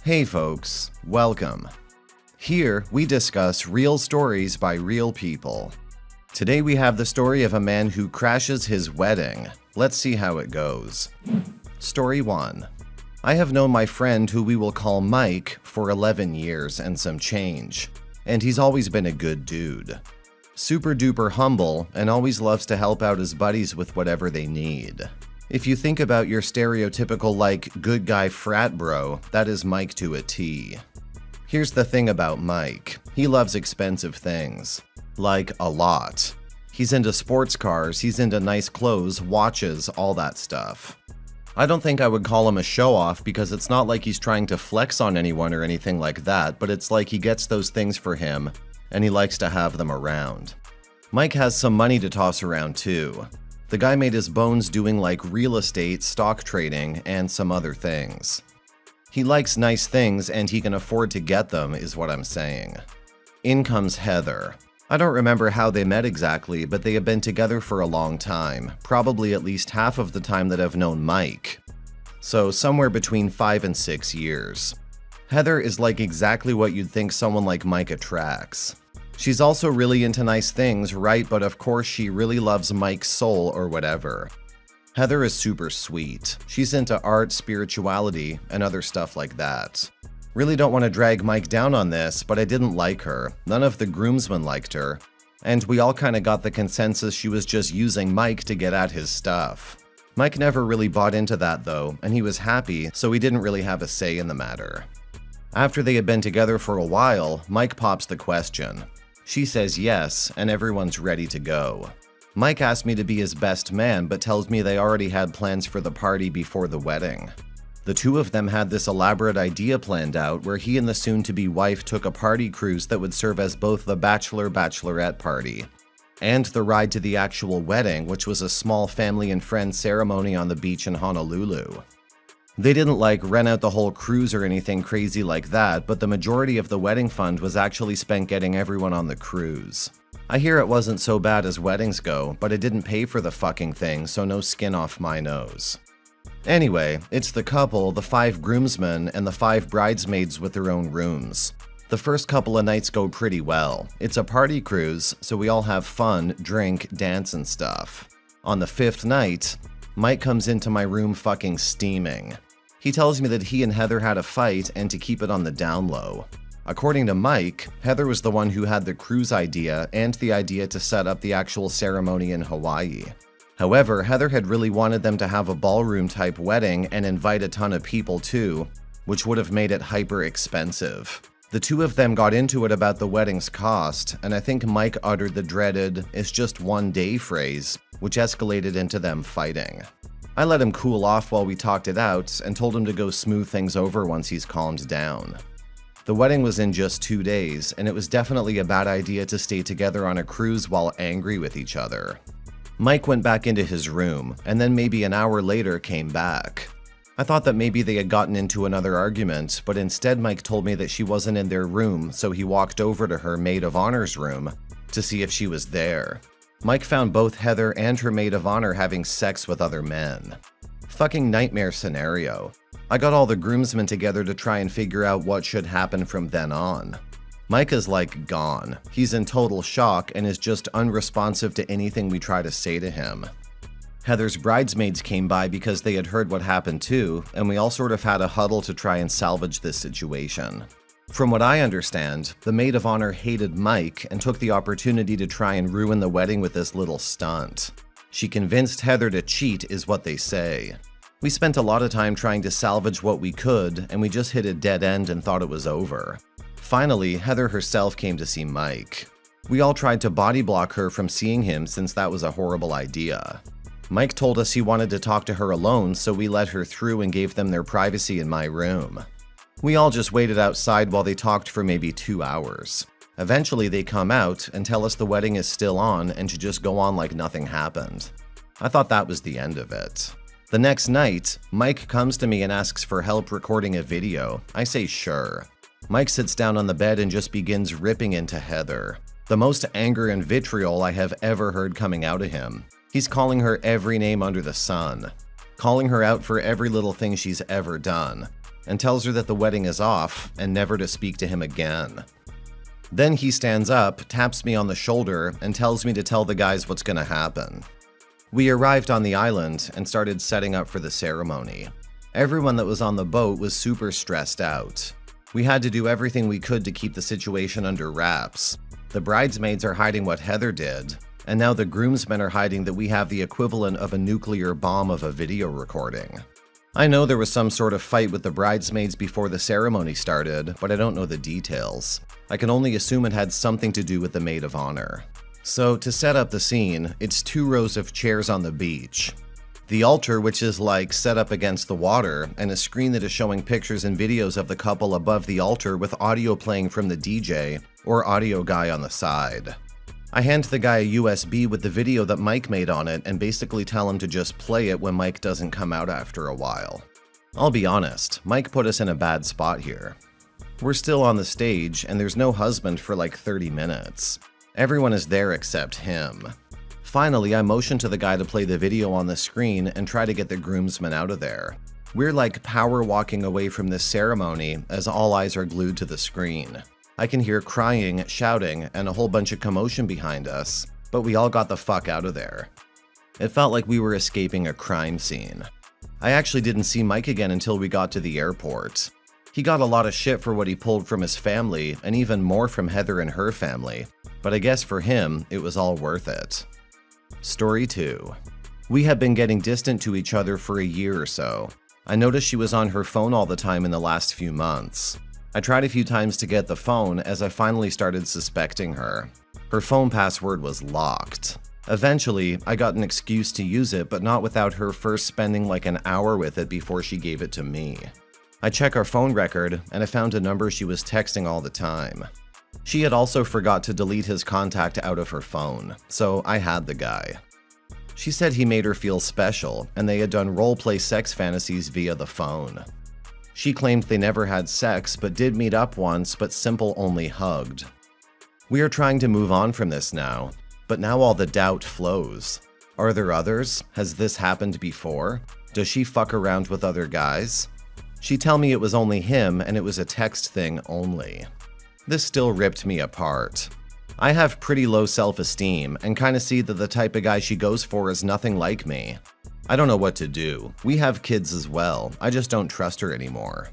Hey folks, welcome. Here we discuss real stories by real people. Today we have the story of a man who crashes his wedding. Let's see how it goes. Story 1. I have known my friend, who we will call Mike, for 11 years and some change, and he's always been a good dude. Super duper humble and always loves to help out his buddies with whatever they need. If you think about your stereotypical good guy frat bro, that is Mike to a T. Here's the thing about Mike. He loves expensive things. Like, a lot. He's into sports cars, he's into nice clothes, watches, all that stuff. I don't think I would call him a show-off because it's not like he's trying to flex on anyone or anything like that, but it's like he gets those things for him, and he likes to have them around. Mike has some money to toss around too. The guy made his bones doing real estate, stock trading, and some other things. He likes nice things and he can afford to get them, is what I'm saying. In comes Heather. I don't remember how they met exactly, but they have been together for a long time, probably at least half of the time that I've known Mike. So somewhere between 5 and 6 years. Heather is exactly what you'd think someone like Mike attracts. She's also really into nice things, right? But of course she really loves Mike's soul or whatever. Heather is super sweet. She's into art, spirituality, and other stuff like that. Really don't want to drag Mike down on this, but I didn't like her. None of the groomsmen liked her. And we all kind of got the consensus she was just using Mike to get at his stuff. Mike never really bought into that though, and he was happy, so he didn't really have a say in the matter. After they had been together for a while, Mike pops the question. She says yes, and everyone's ready to go. Mike asked me to be his best man, but tells me they already had plans for the party before the wedding. The two of them had this elaborate idea planned out where he and the soon-to-be wife took a party cruise that would serve as both the bachelor-bachelorette party and the ride to the actual wedding, which was a small family and friends ceremony on the beach in Honolulu. They didn't rent out the whole cruise or anything crazy like that, but the majority of the wedding fund was actually spent getting everyone on the cruise. I hear it wasn't so bad as weddings go, but it didn't pay for the fucking thing, so no skin off my nose. Anyway, it's the couple, the 5 groomsmen, and the 5 bridesmaids with their own rooms. The first couple of nights go pretty well. It's a party cruise, so we all have fun, drink, dance, and stuff. On the 5th night, Mike comes into my room fucking steaming. He tells me that he and Heather had a fight and to keep it on the down low. According to Mike, Heather was the one who had the cruise idea and the idea to set up the actual ceremony in Hawaii. However, Heather had really wanted them to have a ballroom-type wedding and invite a ton of people too, which would have made it hyper expensive. The two of them got into it about the wedding's cost, and I think Mike uttered the dreaded, "it's just one day" phrase, which escalated into them fighting. I let him cool off while we talked it out and told him to go smooth things over once he's calmed down. The wedding was in just 2 days, and it was definitely a bad idea to stay together on a cruise while angry with each other. Mike went back into his room, and then maybe an hour later came back. I thought that maybe they had gotten into another argument, but instead Mike told me that she wasn't in their room, so he walked over to her maid of honor's room to see if she was there. Mike found both Heather and her maid of honor having sex with other men. Fucking nightmare scenario. I got all the groomsmen together to try and figure out what should happen from then on. Mike is gone. He's in total shock and is just unresponsive to anything we try to say to him. Heather's bridesmaids came by because they had heard what happened too, and we all sort of had a huddle to try and salvage this situation. From what I understand, the maid of honor hated Mike and took the opportunity to try and ruin the wedding with this little stunt. She convinced Heather to cheat, is what they say. We spent a lot of time trying to salvage what we could, and we just hit a dead end and thought it was over. Finally, Heather herself came to see Mike. We all tried to body block her from seeing him since that was a horrible idea. Mike told us he wanted to talk to her alone, so we let her through and gave them their privacy in my room. We all just waited outside while they talked for maybe 2 hours. Eventually they come out and tell us the wedding is still on and to just go on like nothing happened. I thought that was the end of it. The next night, Mike comes to me and asks for help recording a video. I say sure. Mike sits down on the bed and just begins ripping into Heather. The most anger and vitriol I have ever heard coming out of him. He's calling her every name under the sun. Calling her out for every little thing she's ever done. and tells her that the wedding is off and never to speak to him again. Then he stands up, taps me on the shoulder, and tells me to tell the guys what's gonna happen. We arrived on the island and started setting up for the ceremony. Everyone that was on the boat was super stressed out. We had to do everything we could to keep the situation under wraps. The bridesmaids are hiding what Heather did, and now the groomsmen are hiding that we have the equivalent of a nuclear bomb of a video recording. I know there was some sort of fight with the bridesmaids before the ceremony started, but I don't know the details. I can only assume it had something to do with the maid of honor. So to set up the scene, it's 2 rows of chairs on the beach. The altar, which is like set up against the water, and a screen that is showing pictures and videos of the couple above the altar with audio playing from the DJ or audio guy on the side. I hand the guy a USB with the video that Mike made on it and basically tell him to just play it when Mike doesn't come out after a while. I'll be honest, Mike put us in a bad spot here. We're still on the stage and there's no husband for like 30 minutes. Everyone is there except him. Finally, I motion to the guy to play the video on the screen and try to get the groomsmen out of there. We're like power walking away from this ceremony as all eyes are glued to the screen. I can hear crying, shouting, and a whole bunch of commotion behind us, but we all got the fuck out of there. It felt like we were escaping a crime scene. I actually didn't see Mike again until we got to the airport. He got a lot of shit for what he pulled from his family, and even more from Heather and her family, but I guess for him, it was all worth it. Story 2. We had been getting distant to each other for a year or so. I noticed she was on her phone all the time in the last few months. I tried a few times to get the phone as I finally started suspecting her. Her phone password was locked. Eventually, I got an excuse to use it, but not without her first spending like an hour with it before she gave it to me. I checked our phone record, and I found a number she was texting all the time. She had also forgot to delete his contact out of her phone, so I had the guy. She said he made her feel special, and they had done role-play sex fantasies via the phone. She claimed they never had sex, but did meet up once, but simple only hugged. We are trying to move on from this now, but now all the doubt flows. Are there others? Has this happened before? Does she fuck around with other guys? She tell me it was only him, and it was a text thing only. This still ripped me apart. I have pretty low self-esteem and kinda see that the type of guy she goes for is nothing like me. I don't know what to do. We have kids as well. I just don't trust her anymore.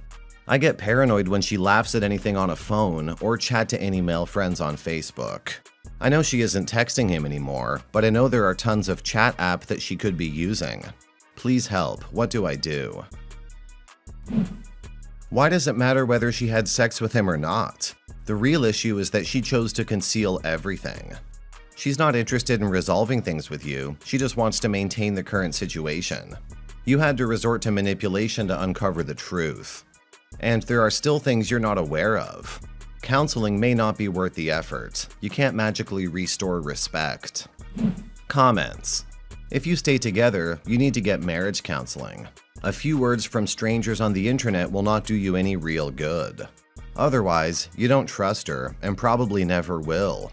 I get paranoid when she laughs at anything on a phone or chat to any male friends on Facebook. I know she isn't texting him anymore, but I know there are tons of chat app that she could be using. Please help. What do I do? Why does it matter whether she had sex with him or not? The real issue is that she chose to conceal everything. She's not interested in resolving things with you, she just wants to maintain the current situation. You had to resort to manipulation to uncover the truth. And there are still things you're not aware of. Counseling may not be worth the effort. You can't magically restore respect. Comments. If you stay together, you need to get marriage counseling. A few words from strangers on the internet will not do you any real good. Otherwise, you don't trust her and probably never will.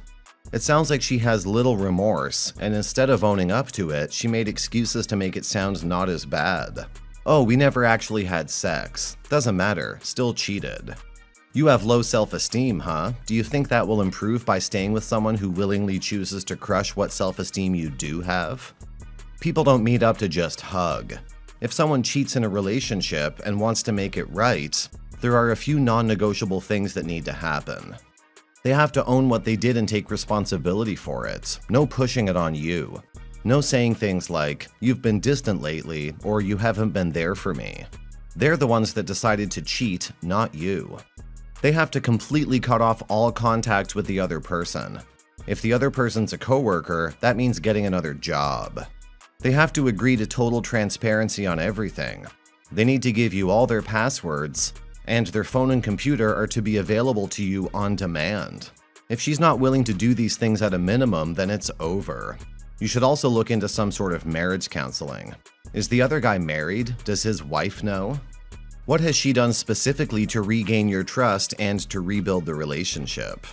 It sounds like she has little remorse, and instead of owning up to it, she made excuses to make it sound not as bad. Oh, we never actually had sex. Doesn't matter, still cheated. You have low self-esteem, huh? Do you think that will improve by staying with someone who willingly chooses to crush what self-esteem you do have? People don't meet up to just hug. If someone cheats in a relationship and wants to make it right, there are a few non-negotiable things that need to happen. They have to own what they did and take responsibility for it. No pushing it on you. No saying things like, "You've been distant lately," or "You haven't been there for me." They're the ones that decided to cheat, not you. They have to completely cut off all contact with the other person. If the other person's a coworker, that means getting another job. They have to agree to total transparency on everything. They need to give you all their passwords, and their phone and computer are to be available to you on demand. If she's not willing to do these things at a minimum, then it's over. You should also look into some sort of marriage counseling. Is the other guy married? Does his wife know? What has she done specifically to regain your trust and to rebuild the relationship?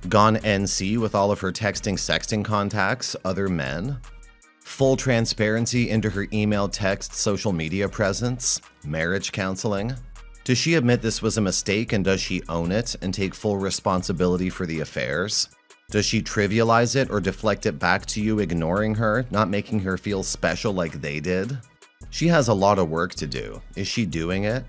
Gone NC with all of her texting, sexting contacts, other men? Full transparency into her email, text, social media presence? Marriage counseling? Does she admit this was a mistake, and does she own it and take full responsibility for the affairs? Does she trivialize it or deflect it back to you, ignoring her, not making her feel special like they did? She has a lot of work to do. Is she doing it?